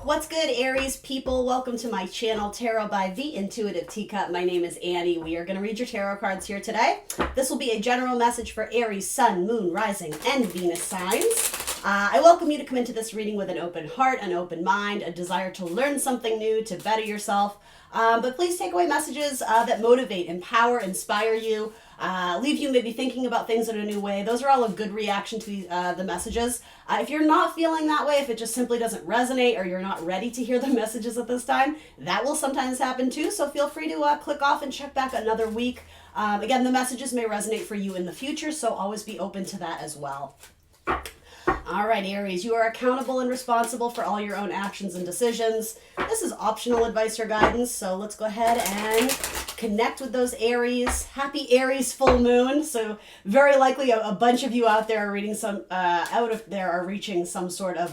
What's good, Aries people? Welcome to my channel, Tarot by the Intuitive Teacup. My name is Annie. We are going to read your tarot cards here today. This will be a general message for Aries, Sun, Moon, Rising, and Venus signs. I welcome you to come into this reading with an open heart, an open mind, a desire to learn something new, to better yourself. But please take away messages that motivate, empower, inspire you, leave you maybe thinking about things in a new way. Those are all a good reaction to the messages. If you're not feeling that way, if it just simply doesn't resonate or you're not ready to hear the messages at this time, that will sometimes happen too. So feel free to click off and check back another week. Again, the messages may resonate for you in the future, so always be open to that as well. All right, Aries, you are accountable and responsible for all your own actions and decisions. This is optional advice or guidance, so let's go ahead and connect with those Aries. Happy Aries full moon. So very likely a bunch of you out there are reading are reaching some sort of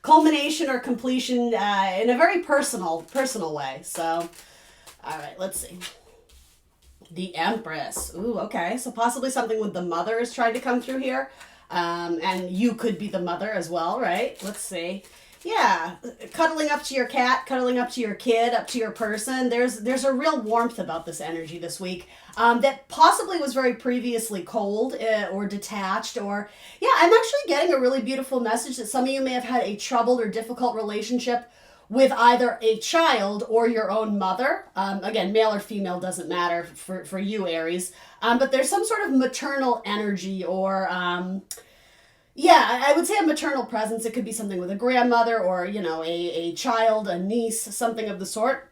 culmination or completion in a very personal way. So, all right, let's see. The Empress. Ooh, okay. So possibly something with the mother is trying to come through here. And you could be the mother as well, right? Let's see. Yeah, cuddling up to your cat, cuddling up to your kid, up to your person. There's a real warmth about this energy this week that possibly was very previously cold or detached. Or, yeah, I'm actually getting a really beautiful message that some of you may have had a troubled or difficult relationship with either a child or your own mother. Again, male or female doesn't matter for you, Aries. But there's some sort of maternal energy or, yeah, I would say a maternal presence. It could be something with a grandmother or, you know, a child, a niece, something of the sort.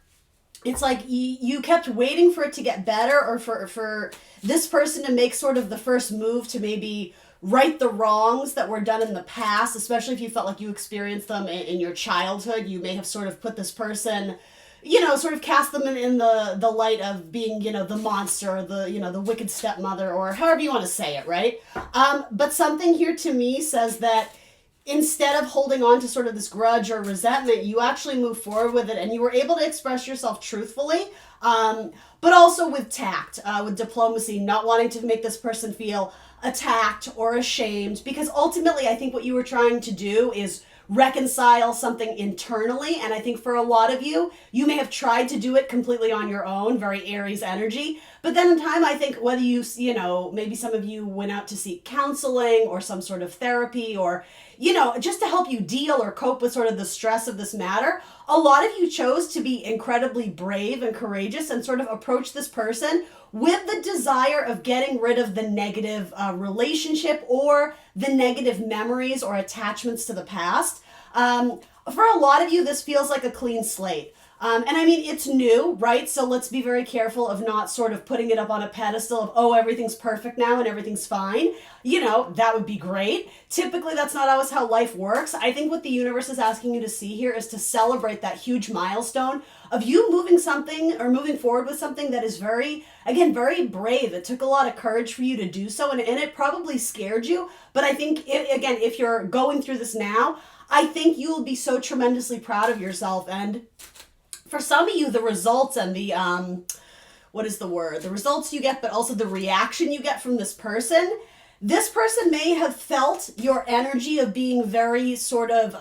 It's like you kept waiting for it to get better or for this person to make sort of the first move to maybe right the wrongs that were done in the past, especially if you felt like you experienced them in your childhood. You may have sort of put this person, you know, sort of cast them in the light of being, you know, the monster, or the wicked stepmother, or however you want to say it, right? But something here to me says that instead of holding on to sort of this grudge or resentment, you actually move forward with it and you were able to express yourself truthfully, but also with tact, with diplomacy, not wanting to make this person feel attacked or ashamed, because ultimately I think what you were trying to do is reconcile something internally. And I think for a lot of you, you may have tried to do it completely on your own, very Aries energy. But then in time, I think whether you know, maybe some of you went out to seek counseling or some sort of therapy or, you know, just to help you deal or cope with sort of the stress of this matter, a lot of you chose to be incredibly brave and courageous and sort of approach this person with the desire of getting rid of the negative relationship or the negative memories or attachments to the past. For a lot of you, this feels like a clean slate. And I mean, it's new, right? So let's be very careful of not sort of putting it up on a pedestal of, oh, everything's perfect now and everything's fine. You know, that would be great. Typically, that's not always how life works. I think what the universe is asking you to see here is to celebrate that huge milestone of you moving something or moving forward with something that is very, again, very brave. It took a lot of courage for you to do so, and it probably scared you. But I think, again, if you're going through this now, I think you will be so tremendously proud of yourself. And for some of you, the results and the, what is the word? The results you get, but also the reaction you get from this person may have felt your energy of being very sort of,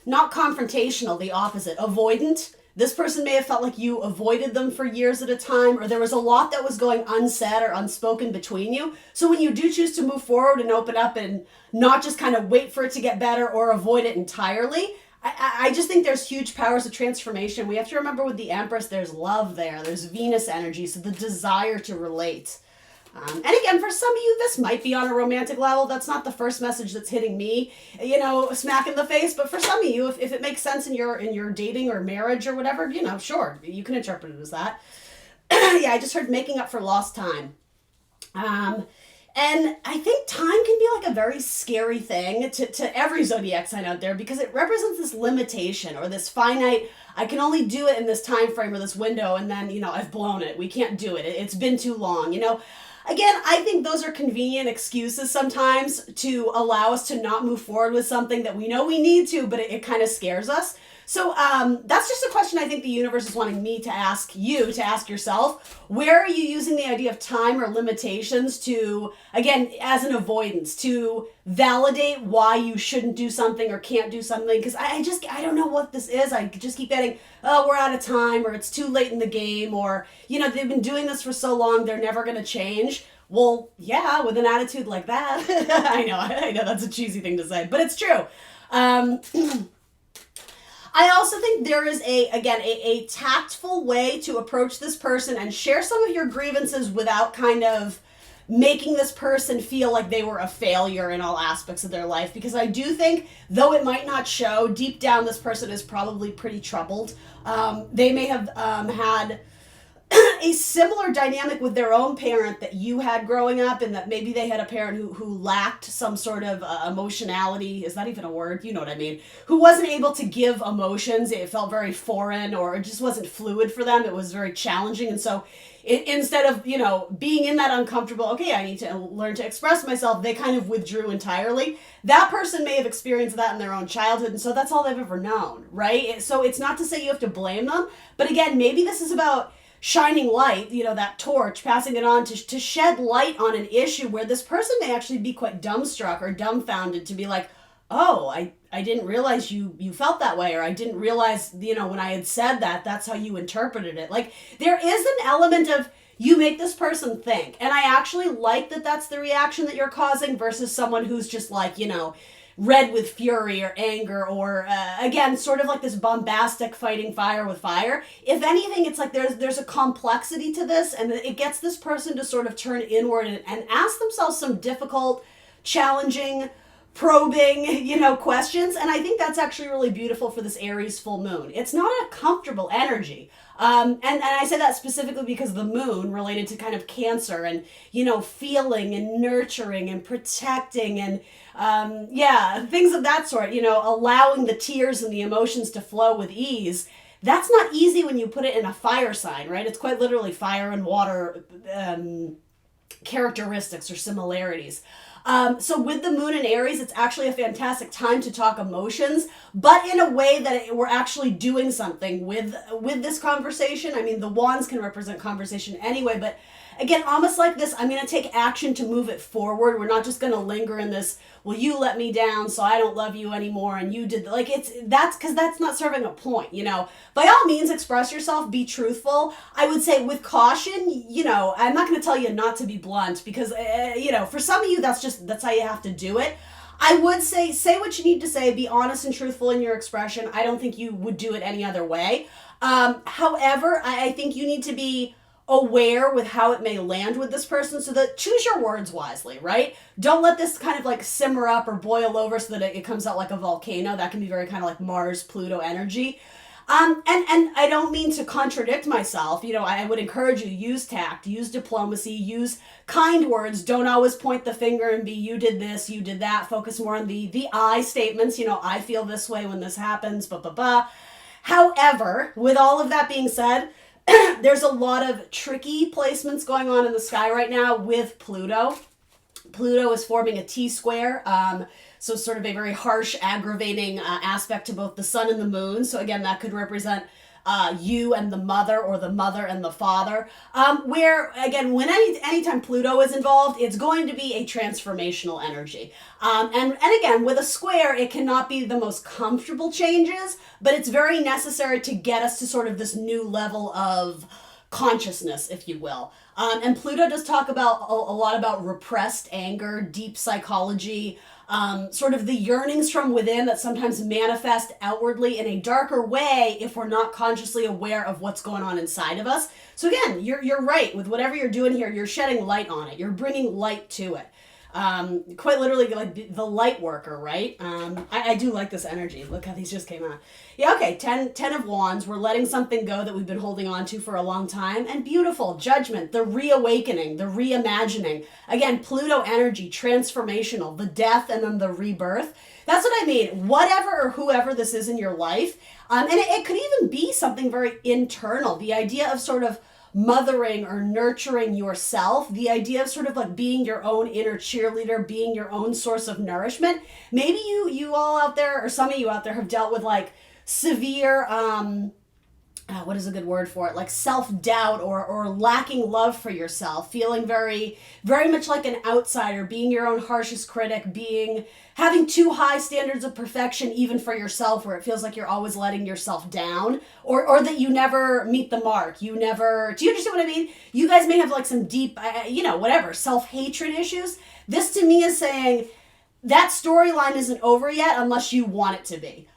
not confrontational, the opposite, avoidant. This person may have felt like you avoided them for years at a time, or there was a lot that was going unsaid or unspoken between you. So when you do choose to move forward and open up and not just kind of wait for it to get better or avoid it entirely, I just think there's huge powers of transformation. We have to remember with the Empress, there's love there. There's Venus energy, so the desire to relate. And again, for some of you, this might be on a romantic level. That's not the first message that's hitting me, you know, smack in the face. But for some of you, if it makes sense in your dating or marriage or whatever, you know, sure, you can interpret it as that. Yeah, I just heard making up for lost time. And I think time can be like a very scary thing to every zodiac sign out there, because it represents this limitation or this finite, I can only do it in this time frame or this window, and then, you know, I've blown it. We can't do it. It's been too long, you know. Again, I think those are convenient excuses sometimes to allow us to not move forward with something that we know we need to, but it kind of scares us. So that's just a question I think the universe is wanting me to ask you, to ask yourself. Where are you using the idea of time or limitations to, again, as an avoidance, to validate why you shouldn't do something or can't do something? Because I don't know what this is. I just keep getting, oh, we're out of time, or it's too late in the game, or, they've been doing this for so long, they're never going to change. Well, yeah, with an attitude like that. I know that's a cheesy thing to say, but it's true. I also think there is a tactful way to approach this person and share some of your grievances without kind of making this person feel like they were a failure in all aspects of their life. Because I do think, though it might not show, deep down this person is probably pretty troubled. They may have had a similar dynamic with their own parent that you had growing up, and that maybe they had a parent who lacked some sort of emotionality. Is that even a word? You know what I mean? Who wasn't able to give emotions. It felt very foreign, or it just wasn't fluid for them. It was very challenging. And so instead of, being in that uncomfortable, okay, I need to learn to express myself, they kind of withdrew entirely. That person may have experienced that in their own childhood, and so that's all they've ever known, right? So it's not to say you have to blame them, but again, maybe this is about shining light, that torch, passing it on to shed light on an issue where this person may actually be quite dumbstruck or dumbfounded to be like, oh, I didn't realize you felt that way, or I didn't realize, when I had said that, that's how you interpreted it. Like, there is an element of, you make this person think. And I actually like that that's the reaction that you're causing versus someone who's just like, red with fury or anger, or again, sort of like this bombastic fighting fire with fire. If anything, it's like there's a complexity to this, and it gets this person to sort of turn inward and ask themselves some difficult, challenging, probing, questions. And I think that's actually really beautiful for this Aries full moon. It's not a comfortable energy. And I say that specifically because the moon related to kind of Cancer and, feeling and nurturing and protecting and, things of that sort, allowing the tears and the emotions to flow with ease. That's not easy when you put it in a fire sign, right? It's quite literally fire and water characteristics or similarities. So with the moon in Aries, it's actually a fantastic time to talk emotions, but in a way that we're actually doing something with this conversation. I mean, the wands can represent conversation anyway, but again, almost like this, I'm going to take action to move it forward. We're not just going to linger in this, well, you let me down, so I don't love you anymore, and you did, that's because that's not serving a point, By all means, express yourself, be truthful. I would say with caution, I'm not going to tell you not to be blunt, because, for some of you, that's how you have to do it. I would say what you need to say, be honest and truthful in your expression. I don't think you would do it any other way. However, I think you need to be aware with how it may land with this person, so that choose your words wisely, right? Don't let this kind of like simmer up or boil over so that it comes out like a volcano. That can be very kind of like Mars, Pluto energy. And I don't mean to contradict myself. I would encourage you, use tact, use diplomacy, use kind words. Don't always point the finger and be, you did this, you did that. Focus more on the I statements. I feel this way when this happens, blah, blah, blah. However, with all of that being said, there's a lot of tricky placements going on in the sky right now with Pluto. Pluto is forming a T-square, so sort of a very harsh, aggravating aspect to both the sun and the moon. So again, that could represent you and the mother, or the mother and the father, where, again, when anytime Pluto is involved, it's going to be a transformational energy. And again, with a square, it cannot be the most comfortable changes, but it's very necessary to get us to sort of this new level of consciousness, if you will. And Pluto does talk about a lot about repressed anger, deep psychology, sort of the yearnings from within that sometimes manifest outwardly in a darker way if we're not consciously aware of what's going on inside of us. So again, you're right. With whatever you're doing here, you're shedding light on it. You're bringing light to it. Quite literally like the light worker, right? I do like this energy. Look how these just came out. Yeah, okay, 10 of Wands. We're letting something go that we've been holding on to for a long time. And beautiful, Judgment, the reawakening, the reimagining. Again, Pluto energy, transformational, the death and then the rebirth. That's what I mean. Whatever or whoever this is in your life. And it could even be something very internal. The idea of sort of mothering or nurturing yourself, the idea of sort of like being your own inner cheerleader, being your own source of nourishment. Maybe you all out there, or some of you out there, have dealt with like severe, what is a good word for it? Like self-doubt or lacking love for yourself, feeling very, very much like an outsider, being your own harshest critic, having too high standards of perfection even for yourself, where it feels like you're always letting yourself down, or that you never meet the mark. Do you understand what I mean? You guys may have like some deep, whatever, self-hatred issues. This to me is saying that storyline isn't over yet unless you want it to be.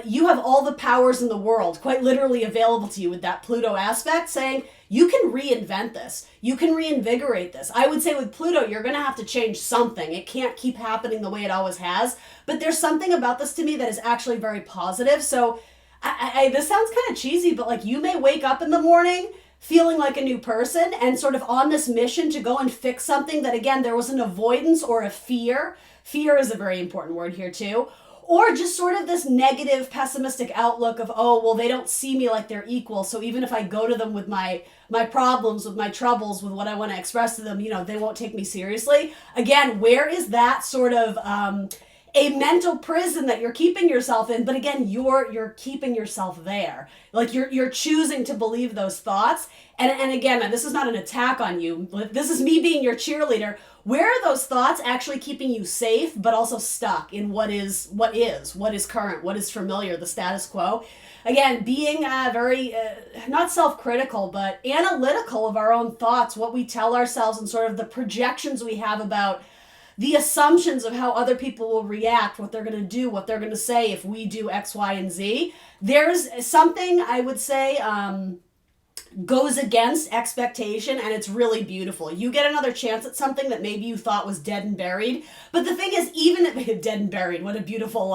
You have all the powers in the world, quite literally available to you with that Pluto aspect, saying you can reinvent this. You can reinvigorate this. I would say with Pluto, you're going to have to change something. It can't keep happening the way it always has. But there's something about this to me that is actually very positive. So this sounds kind of cheesy, but like you may wake up in the morning feeling like a new person and sort of on this mission to go and fix something that, again, there was an avoidance or a fear. Fear is a very important word here too. Or just sort of this negative, pessimistic outlook of, oh, well, they don't see me like they're equal. So even if I go to them with my problems, with my troubles, with what I want to express to them, they won't take me seriously. Again, where is that sort of a mental prison that you're keeping yourself in? But again, you're keeping yourself there. Like you're choosing to believe those thoughts. And again, this is not an attack on you. This is me being your cheerleader. Where are those thoughts actually keeping you safe, but also stuck in what is current, what is familiar, the status quo? Again, being very, not self-critical, but analytical of our own thoughts, what we tell ourselves, and sort of the projections we have about the assumptions of how other people will react, what they're going to do, what they're going to say if we do X, Y, and Z. There's something, I would say, goes against expectation, and it's really beautiful. You get another chance at something that maybe you thought was dead and buried. But the thing is, even if dead and buried, what a beautiful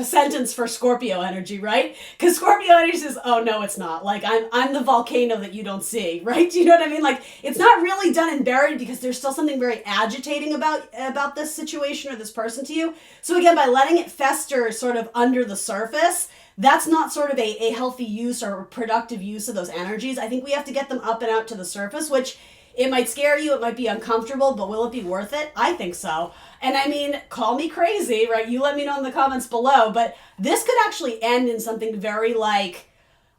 sentence for Scorpio energy, right? Because Scorpio energy says, oh no, it's not. Like I'm the volcano that you don't see, right? Do you know what I mean? Like it's not really done and buried because there's still something very agitating about this situation or this person to you. So again, by letting it fester sort of under the surface, that's not sort of a healthy use or productive use of those energies. I think we have to get them up and out to the surface, which it might scare you, it might be uncomfortable, but will it be worth it? I think so. And I mean, call me crazy, right? You let me know in the comments below, but this could actually end in something very like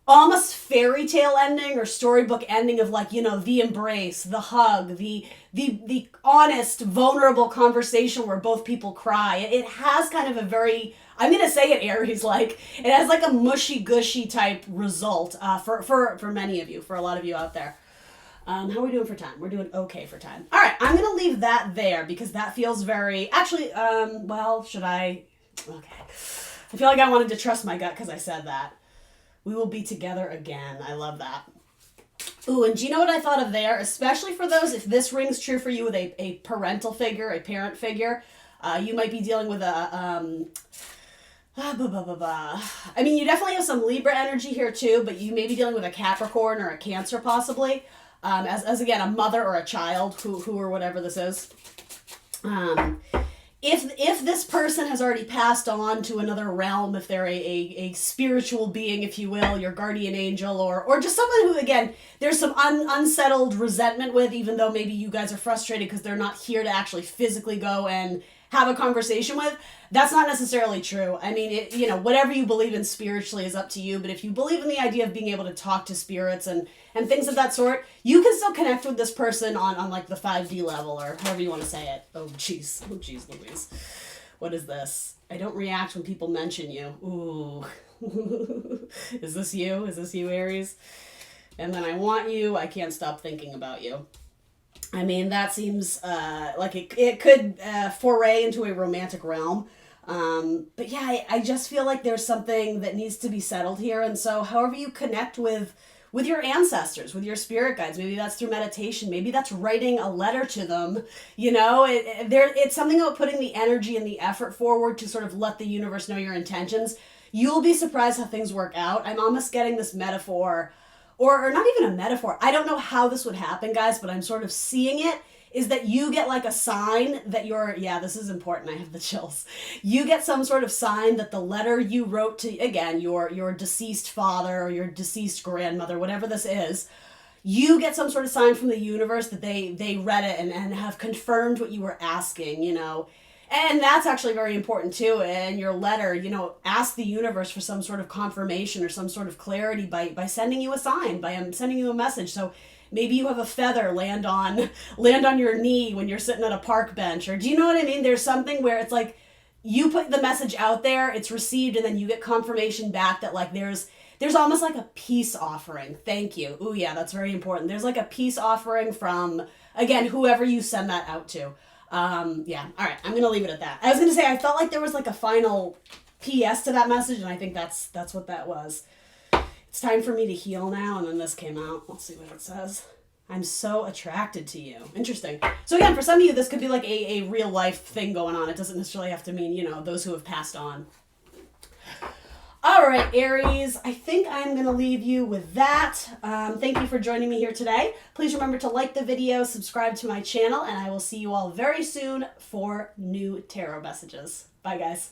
almost fairy tale ending or storybook ending of like, the embrace, the hug, the honest, vulnerable conversation where both people cry. It has kind of a very, I'm going to say it, Aries, like it has like a mushy gushy type result for many of you, for a lot of you out there. How are we doing for time? We're doing okay for time. All right, I'm going to leave that there because that feels very, actually, should I? Okay. I feel like I wanted to trust my gut because I said that. We will be together again. I love that. Ooh, and do you know what I thought of there? Especially for those, if this rings true for you with a parental figure, a parent figure, you might be dealing with a, I mean, you definitely have some Libra energy here too, but you may be dealing with a Capricorn or a Cancer possibly, as again, a mother or a child, who or whatever this is. If this person has already passed on to another realm, if they're a spiritual being, if you will, your guardian angel, or just someone who, again, there's some unsettled resentment with, even though maybe you guys are frustrated because they're not here to actually physically go and have a conversation with, that's not necessarily true. I mean, whatever you believe in spiritually is up to you, but if you believe in the idea of being able to talk to spirits and things of that sort, you can still connect with this person on like the 5D level, or however you want to say it. Oh, jeez, Louise. What is this? I don't react when people mention you. Ooh. Is this you? Is this you, Aries? And then I want you. I can't stop thinking about you. I mean, that seems like it could foray into a romantic realm. But yeah, I just feel like there's something that needs to be settled here. And so however you connect with your ancestors, with your spirit guides, maybe that's through meditation, maybe that's writing a letter to them, it's something about putting the energy and the effort forward to sort of let the universe know your intentions. You'll be surprised how things work out. I'm almost getting this metaphor, or not even a metaphor. I don't know how this would happen, guys, but I'm sort of seeing it, is that you get like a sign that this is important, I have the chills. You get some sort of sign that the letter you wrote to, again, your deceased father or your deceased grandmother, whatever this is, you get some sort of sign from the universe that they read it and have confirmed what you were asking, And that's actually very important too. In your letter, you know, ask the universe for some sort of confirmation or some sort of clarity by sending you a sign, by sending you a message. So maybe you have a feather land on your knee when you're sitting at a park bench, or do you know what I mean? There's something where it's like you put the message out there, it's received, and then you get confirmation back that like there's almost like a peace offering. Thank you. Ooh, yeah, that's very important. There's like a peace offering from, again, whoever you send that out to. Yeah. All right. I'm going to leave it at that. I was going to say, I felt like there was like a final PS to that message, and I think that's what that was. It's time for me to heal now. And then this came out. Let's see what it says. I'm so attracted to you. Interesting. So again, for some of you, this could be like a real life thing going on. It doesn't necessarily have to mean, you know, those who have passed on. All right, Aries, I think I'm going to leave you with that. Thank you for joining me here today. Please remember to like the video, subscribe to my channel, and I will see you all very soon for new tarot messages. Bye, guys.